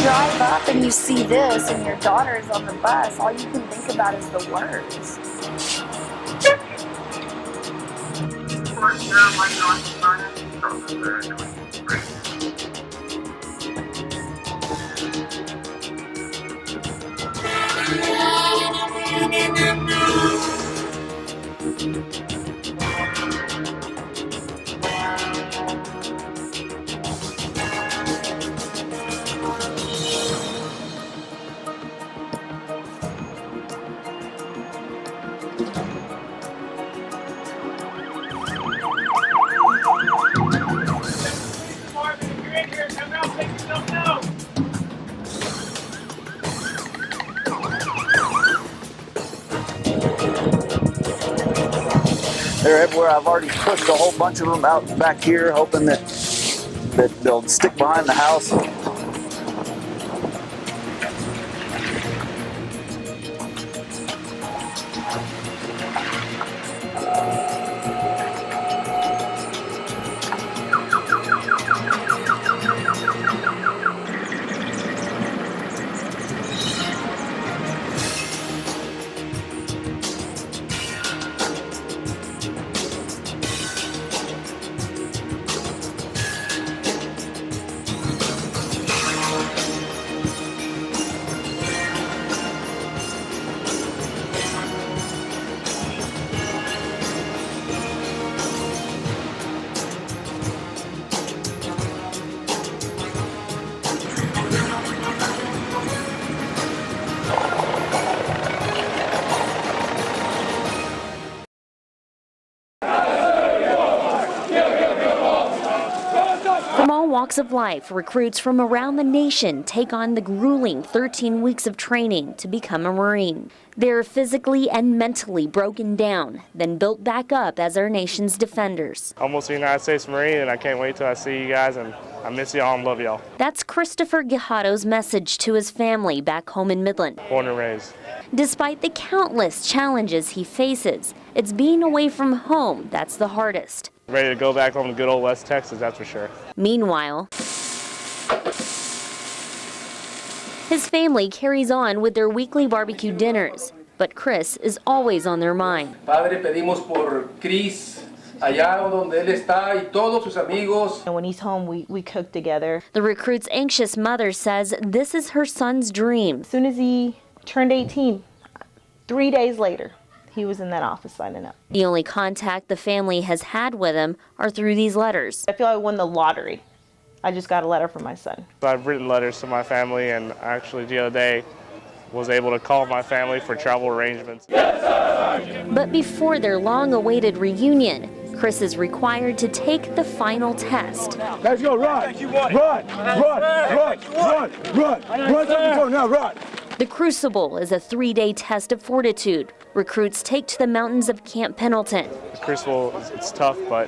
drive up and you see this and your daughter is on the bus, all you can think about is the words. They're everywhere. I've already pushed a whole bunch of them out back here, hoping that they'll stick behind the house. From all walks of life, recruits from around the nation take on the grueling 13 weeks of training to become a Marine. They're physically and mentally broken down, then built back up as our nation's defenders. Almost a United States Marine, and I can't wait till I see you guys, and I miss y'all and love y'all. That's Christopher Guijado's message to his family back home in Midland. Born and raised. Despite the countless challenges he faces, it's being away from home that's the hardest. Ready to go back home to good old West Texas, that's for sure. Meanwhile, his family carries on with their weekly barbecue dinners, but Chris is always on their mind. Padre, pedimos por Chris, allá donde él está y todos sus amigos. And when he's home, we cook together. The recruit's anxious mother says this is her son's dream. As soon as he turned 18, 3 days later, he was in that office signing up. The only contact the family has had with him are through these letters. I feel I won the lottery. I just got a letter from my son. I've written letters to my family, and actually the other day was able to call my family for travel arrangements. But before their long-awaited reunion, Chris is required to take the final test. Let's go, run, now, run. The Crucible is a 3-day test of fortitude. Recruits take to the mountains of Camp Pendleton. The Crucible, it's tough, but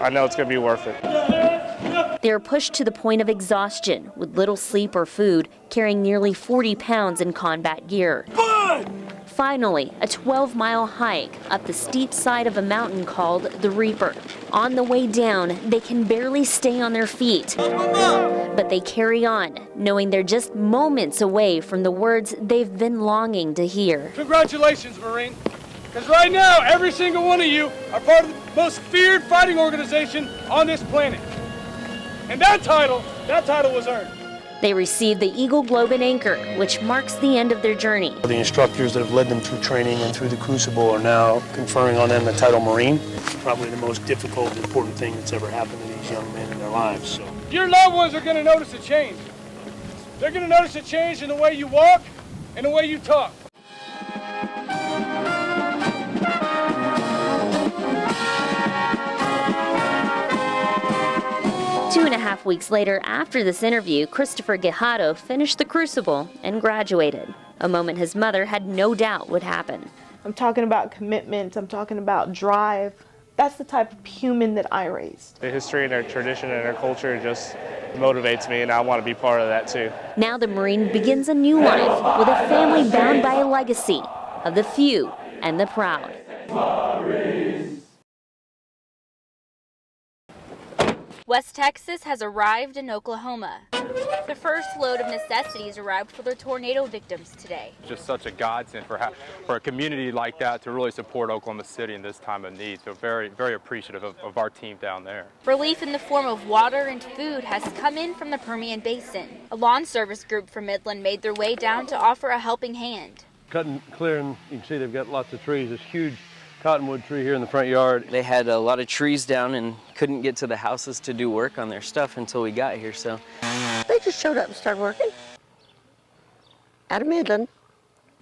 I know it's going to be worth it. They are pushed to the point of exhaustion with little sleep or food, carrying nearly 40 pounds in combat gear. Finally, a 12-mile hike up the steep side of a mountain called the Reaper. On the way down, they can barely stay on their feet. But they carry on, knowing they're just moments away from the words they've been longing to hear. Congratulations, Marine. Because right now, every single one of you are part of the most feared fighting organization on this planet. And that title was earned. They receive the Eagle Globe and Anchor, which marks the end of their journey. The instructors that have led them through training and through the Crucible are now conferring on them the title Marine. Probably the most difficult and important thing that's ever happened to these young men in their lives. So your loved ones are going to notice a change. They're going to notice a change in the way you walk and the way you talk. 2.5 weeks later, after this interview, Christopher Guijado finished the Crucible and graduated, a moment his mother had no doubt would happen. I'm talking about commitment, I'm talking about drive. That's the type of human that I raised. The history and their tradition and their culture just motivates me, and I want to be part of that too. Now the Marine begins a new life with a family bound by a legacy of the few and the proud. West Texas has arrived in Oklahoma. The first load of necessities arrived for the tornado victims today. Just such a godsend for a community like that to really support Oklahoma City in this time of need. So very, very appreciative of our team down there. Relief in the form of water and food has come in from the Permian Basin. A lawn service group from Midland made their way down to offer a helping hand. Cutting, clearing, you can see they've got lots of trees. This huge cottonwood tree here in the front yard. They had a lot of trees down and couldn't get to the houses to do work on their stuff until we got here, so. They just showed up and started working out of Midland.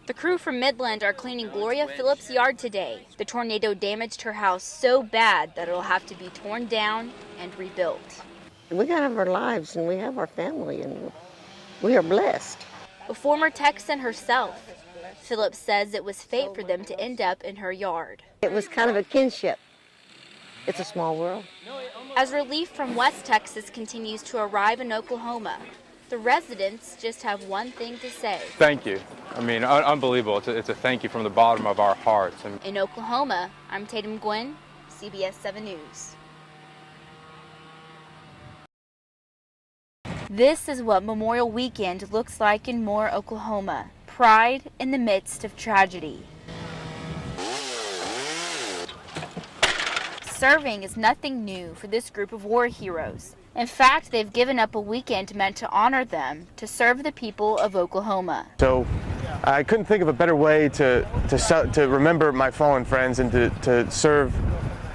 The crew from Midland are cleaning Gloria Phillips' yard today. The tornado damaged her house so bad that it'll have to be torn down and rebuilt. We gotta have our lives and we have our family and we are blessed. A former Texan herself, Phillips says it was fate for them to end up in her yard. It was kind of a kinship. It's a small world. As relief from West Texas continues to arrive in Oklahoma, the residents just have one thing to say. Thank you. I mean, unbelievable. It's a thank you from the bottom of our hearts. In Oklahoma, I'm Tatum Gwynn, CBS 7 News. This is what Memorial Weekend looks like in Moore, Oklahoma. Pride in the midst of tragedy. Serving is nothing new for this group of war heroes. In fact, they've given up a weekend meant to honor them, to serve the people of Oklahoma. So I couldn't think of a better way to remember my fallen friends and to serve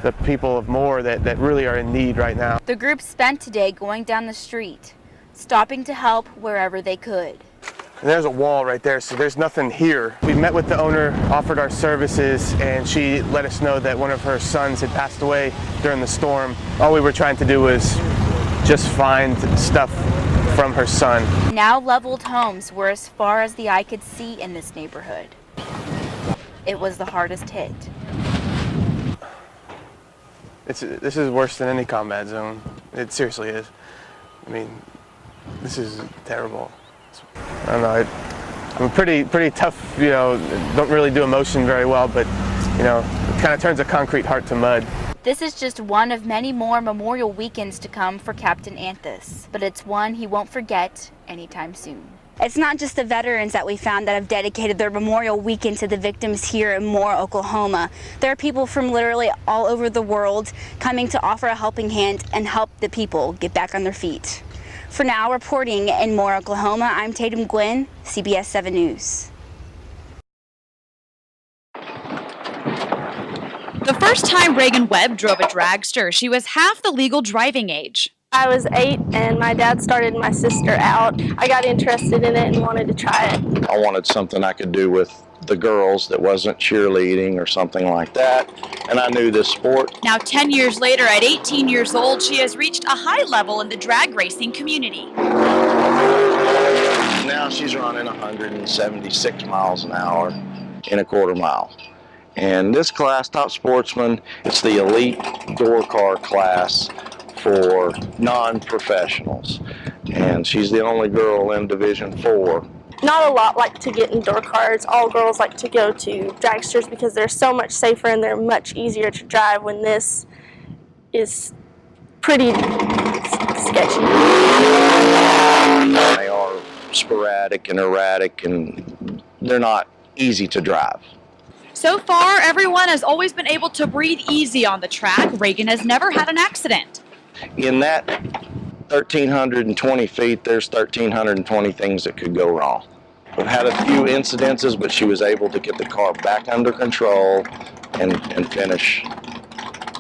the people of Moore that really are in need right now. The group spent today going down the street, stopping to help wherever they could. And there's a wall right there, so there's nothing here. We met with the owner, offered our services, and she let us know that one of her sons had passed away during the storm. All we were trying to do was just find stuff from her son. Now leveled homes were as far as the eye could see in this neighborhood. It was the hardest hit. This is worse than any combat zone. It seriously is. I mean, this is terrible. I don't know, I'm pretty tough, you know, don't really do emotion very well, but, you know, it kind of turns a concrete heart to mud. This is just one of many more Memorial Weekends to come for Captain Anthus, but it's one he won't forget anytime soon. It's not just the veterans that we found that have dedicated their Memorial Weekend to the victims here in Moore, Oklahoma. There are people from literally all over the world coming to offer a helping hand and help the people get back on their feet. For now, reporting in Moore, Oklahoma, I'm Tatum Gwynn, CBS 7 News. The first time Reagan Webb drove a dragster, she was half the legal driving age. I was 8 and my dad started my sister out. I got interested in it and wanted to try it. I wanted something I could do with the girls that wasn't cheerleading or something like that, and I knew this sport. Now 10 years later, at 18 years old, she has reached a high level in the drag racing community. Now she's running 176 miles an hour in a quarter mile. And this class, Top Sportsman, it's the elite door car class for non-professionals. And she's the only girl in Division 4. Not a lot like to get in door cars. All girls like to go to dragsters because they're so much safer and they're much easier to drive, when this is pretty sketchy. They are sporadic and erratic, and they're not easy to drive. So far, everyone has always been able to breathe easy on the track. Reagan has never had an accident. In that 1,320 feet, there's 1,320 things that could go wrong. We've had a few incidences, but she was able to get the car back under control and finish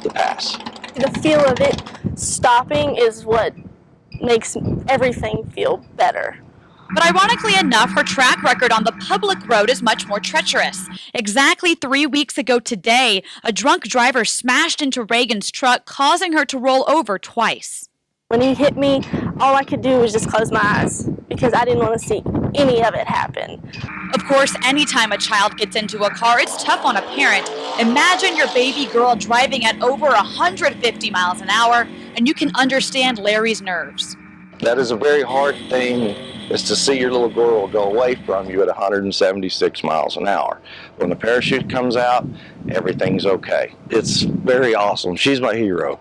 the pass. The feel of it stopping is what makes everything feel better. But ironically enough, her track record on the public road is much more treacherous. Exactly 3 weeks ago today, a drunk driver smashed into Reagan's truck, causing her to roll over twice. When he hit me, all I could do was just close my eyes because I didn't want to see any of it happen. Of course, anytime a child gets into a car, it's tough on a parent. Imagine your baby girl driving at over 150 miles an hour, and you can understand Larry's nerves. That is a very hard thing, is to see your little girl go away from you at 176 miles an hour. When the parachute comes out, everything's okay. It's very awesome. She's my hero.